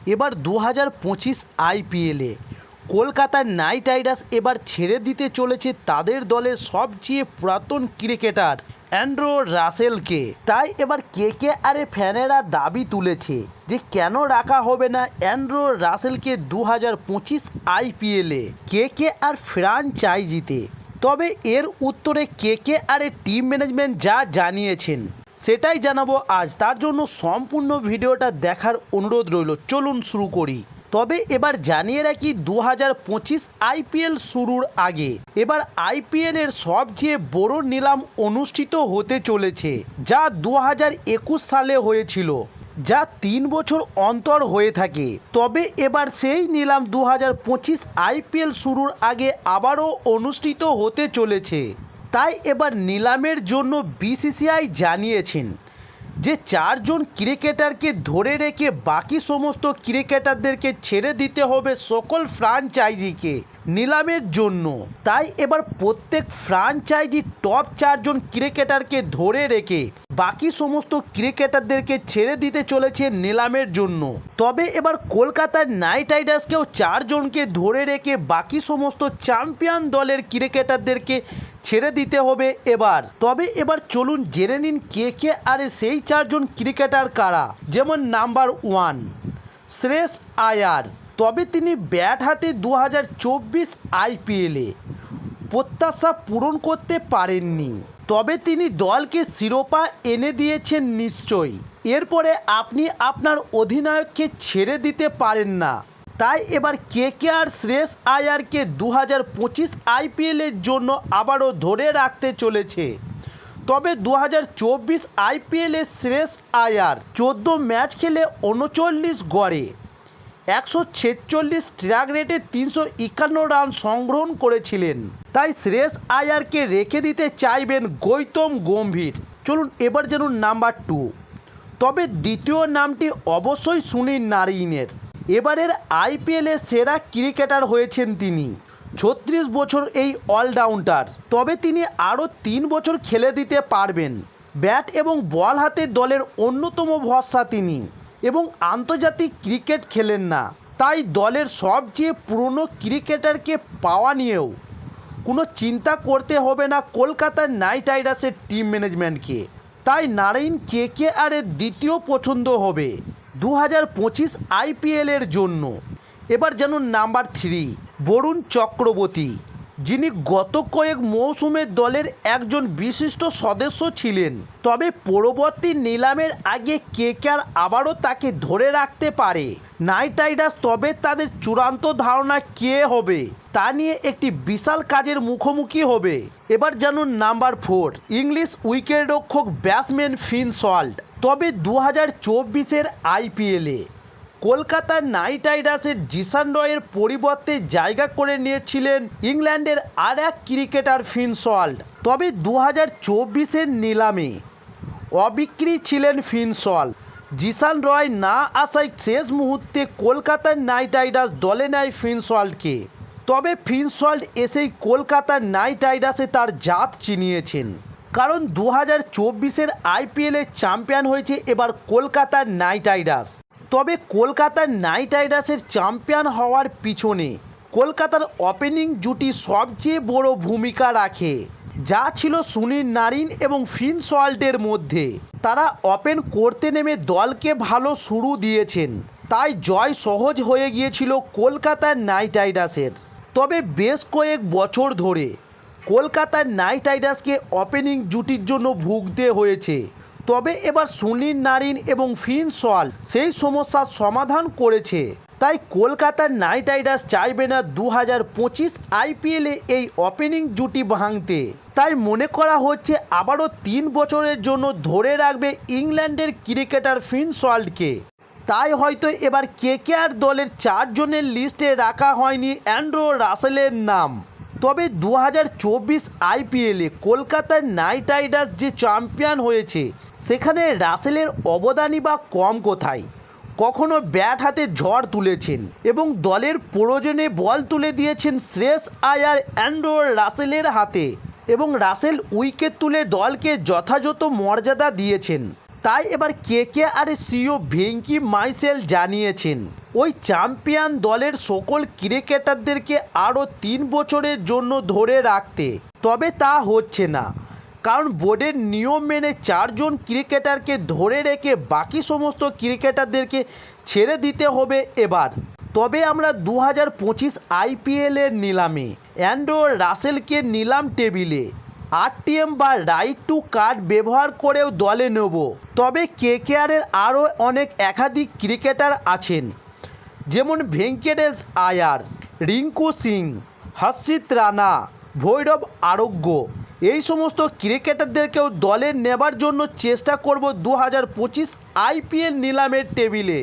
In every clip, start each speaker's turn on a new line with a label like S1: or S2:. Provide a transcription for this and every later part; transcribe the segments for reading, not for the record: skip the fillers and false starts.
S1: এবার 2025 আইপিএলে কলকাতার নাইট রাইডার্স এবার ছেড়ে দিতে চলেছে তাদের দলের সবচেয়ে পুরাতন ক্রিকেটার অ্যান্ড্রু রাসেলকে। তাই এবার কেকেআরের ফ্যানেরা দাবি তুলেছে যে কেন রাখা হবে না অ্যান্ড্রু রাসেলকে 2025 আইপিএলে কেকেআর ফ্র্যাঞ্চাইজিতে। তবে এর উত্তরে কেকেআরের টিম ম্যানেজমেন্ট যা জানিয়েছেন সেটাই জানাবো আজ। তার জন্য সম্পূর্ণ ভিডিওটা দেখার অনুরোধ রইল। চলুন শুরু করি। তবে এবার জানিয়ে রাখি 2025 আইপিএল শুরুর আগে এবার আইপিএলের সবচেয়ে বড় নিলাম অনুষ্ঠিত হতে চলেছে, যা 2021 সালে হয়েছিল, যা 3 বছর অন্তর হয়ে থাকে। তবে এবার সেই নিলাম 2025 আইপিএল শুরুর আগে আবারও অনুষ্ঠিত হতে চলেছে। তাই এবার নিলামের জন্য বিসিসিআই জানিয়েছেন যে 4 জন ক্রিকেটারকে ধরে রেখে বাকি সমস্ত ক্রিকেটারদেরকে ছেড়ে দিতে হবে সকল ফ্র্যাঞ্চাইজিকে নিলামের জন্য। তাই এবার প্রত্যেক ফ্র্যাঞ্চাইজি টপ 4 জন ক্রিকেটারকে ধরে রেখে বাকি সমস্ত ক্রিকেটারদেরকে ছেড়ে দিতে চলেছে নিলামের জন্য। তবে এবার কলকাতার নাইট রাইডার্সকেও 4 জনকে ধরে রেখে বাকি সমস্ত চ্যাম্পিয়ন দলের ক্রিকেটারদেরকে ছেড়ে দিতে হবে এবার। তবে এবার চলুন জেনে নিন কেকেআরের সেই 4 জন ক্রিকেটার কারা। যেমন নাম্বার 1 শ্রেয়স আয়ার। তবে তিনি ব্যাট হাতে 2024 আইপিএলে প্রত্যাশা পূরণ করতে পারেননি, তবে তিনি দলকে শিরোপা এনে দিয়েছেন নিশ্চয়ই। এরপরে আপনি আপনার অধিনায়ককে ছেড়ে দিতে পারেন না। তাই এবার কেকেআর শ্রেয়স আয়ারকে 2025 আইপিএলের জন্য আবারও ধরে রাখতে চলেছে। তবে 2024 আইপিএলে শ্রেয়স আয়ার 14 ম্যাচ খেলে 39 গড়ে 146 স্ট্রাইক রেটে 351 রান সংগ্রহ করেছিলেন। তাই শ্রেয়স আয়ারকে রেখে দিতে চাইবেন গৌতম গম্ভীর। চলুন এবার জানুন নাম্বার 2। তবে দ্বিতীয় নামটি অবশ্যই সুনীল নারিনের। এবারের আইপিএলে সেরা ক্রিকেটার হয়েছেন তিনি। 36 বছর এই অলরাউন্ডার। তবে তিনি আরও 3 বছর খেলে দিতে পারবেন। ব্যাট এবং বল হাতে দলের অন্যতম ভরসা তিনি, এবং আন্তর্জাতিক ক্রিকেট খেলেন না। তাই দলের সবচেয়ে পুরনো ক্রিকেটারকে পাওয়া নিয়েও কোনো চিন্তা করতে হবে না কলকাতার নাইট রাইডার্সের টিম ম্যানেজমেন্টকে। তাই নারাইন কেকেআরের দ্বিতীয় পছন্দ হবে 2025 আইপিএলের জন্য। এবার জানুন নাম্বার 3 বরুণ চক্রবর্তী, যিনি গত কয়েক মৌসুমে দলের একজন বিশিষ্ট সদস্য ছিলেন। তবে পরবর্তী নিলামের আগে কেকেআর আবারও তাকে ধরে রাখতে পারে নাইট রাইডার্স। তবে তাদের চূড়ান্ত ধারণা কে হবে তা নিয়ে একটি বিশাল কাজের মুখোমুখি হবে। এবার জানুন নাম্বার 4 ইংলিশ উইকেটরক্ষক ব্যাটসম্যান ফিন সল্ট। তবে 2024 আইপিএলে কলকাতার নাইট রাইডার্সের জিসান রয়ের পরিবর্তে জায়গা করে নিয়েছিলেন ইংল্যান্ডের আর এক ক্রিকেটার ফিন সল্ট। তবে 2024 নিলামে অবিক্রি ছিলেন ফিন সল্ট। জিসান রয় না আসায় শেষ মুহূর্তে কলকাতার নাইট রাইডার্স দলে নেয় ফিন সল্টকে। তবে ফিন সল্ট এসেই কলকাতার নাইট রাইডার্সে তার জাত চিনিয়েছেন, কারণ 2024 আইপিএলে চ্যাম্পিয়ন হয়েছে এবার কলকাতার নাইট রাইডার্স। তবে কলকাতার নাইট রাইডার্সের চ্যাম্পিয়ন হওয়ার পিছনে কলকাতার ওপেনিং জুটি সবচেয়ে বড় ভূমিকা রাখে, যা ছিল সুনীল নারিন এবং ফিন সল্টের মধ্যে। তারা ওপেন করতে নেমে দলকে ভালো শুরু দিয়েছেন, তাই জয় সহজ হয়ে গিয়েছিল কলকাতার নাইট রাইডার্সের। তবে বেশ কয়েক বছর ধরে কলকাতার নাইট রাইডার্সকে ওপেনিং জুটির জন্য ভুগতে হয়েছে। তবে এবার সুনীল নারিন এবং ফিন সল্ট সেই সমস্যার সমাধান করেছে। তাই কলকাতার নাইট রাইডার্স চাইবে না 2025 আইপিএলে এই ওপেনিং জুটি ভাঙতে। তাই মনে করা হচ্ছে আবারও 3 বছরের জন্য ধরে রাখবে ইংল্যান্ডের ক্রিকেটার ফিন সল্টকে। তাই হয়তো এবার কেকেআর দলের 4 জনের লিস্টে রাখা হয়নি অ্যান্ড্রু রাসেলের নাম। তবে 2024 আইপিএলে কলকাতার নাইট রাইডার্স যে চ্যাম্পিয়ন হয়েছে সেখানে রাসেলের অবদানই বা কম কোথায়। কখনো ব্যাট হাতে ঝড় তুলেছেন এবং দলের প্রয়োজনে বল তুলে দিয়েছেন শ্রেয়স আয়ার অ্যান্ড্রু রাসেলের হাতে, এবং রাসেল উইকেট তুলে দলকে যথাযথ মর্যাদা দিয়েছেন। তাই এবার KKR সিইও ভেঙ্কি মাইসেল জানিয়েছেন ওই চ্যাম্পিয়ন দলের সকল ক্রিকেটারদেরকে আরও 3 বছরের জন্য ধরে রাখতে, তবে তা হচ্ছে না, কারণ বোর্ডের নিয়ম মেনে 4 জন ক্রিকেটারকে ধরে রেখে বাকি সমস্ত ক্রিকেটারদেরকে ছেড়ে দিতে হবে এবার। তবে আমরা 2025 IPLের নিলামে অ্যান্ড্রু রাসেলকে নিলাম টেবিলে RTM বা রাইট টু কার্ড ব্যবহার করেও দলে নেব। তবে KKRের আরও অনেক একাধিক ক্রিকেটার আছেন, যেমন ভেঙ্কটেশ আয়ার, রিঙ্কু সিং, হর্ষিত রানা, ভৈরব আরোগ্য, এই সমস্ত ক্রিকেটারদেরকেও দলে নেবার জন্য চেষ্টা করব 2025 IPL নিলামের টেবিলে।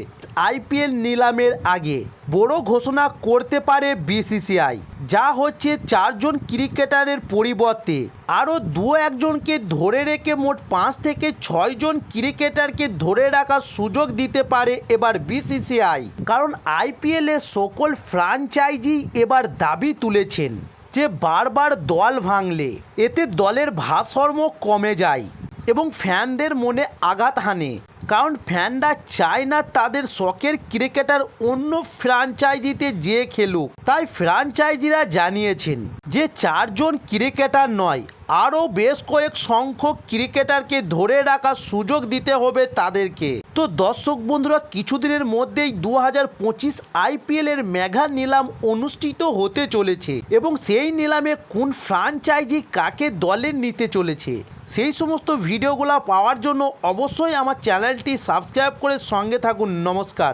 S1: IPL নিলামের আগে বড় ঘোষণা করতে পারে BCCI, যা হচ্ছে 4 জন ক্রিকেটারের পরিবর্তে আরও 2-1 জনকে ধরে রেখে মোট 5 থেকে 6 জন ক্রিকেটারকে ধরে রাখার সুযোগ দিতে পারে এবার BCCI। কারণ IPLের সকল ফ্র্যাঞ্চাইজি এবার দাবি তুলেছেন যে বারবার দল ভাঙলে এতে দলের ভারসাম্য কমে যায় এবং ফ্যানদের মনে আঘাত হানে, কারণ ফ্যানরা চায় না তাদের শখের ক্রিকেটার অন্য ফ্র্যাঞ্চাইজিতে যে খেলুক। তাই ফ্র্যাঞ্চাইজিরা জানিয়েছেন যে 4 জন ক্রিকেটার নয়, আরও বেশ কয়েক সংখ্যক ক্রিকেটারকে ধরে রাখার সুযোগ দিতে হবে তাদেরকে। তো দর্শক বন্ধুরা, কিছুদিনের মধ্যেই 2025 IPLের মেগা নিলাম অনুষ্ঠিত হতে চলেছে এবং সেই নিলামে কোন ফ্র্যাঞ্চাইজি কাকে দলে নিতে চলেছে সেই সমস্ত ভিডিওগুলো পাওয়ার জন্য অবশ্যই আমার চ্যানেলটি সাবস্ক্রাইব করে সঙ্গে থাকুন। নমস্কার।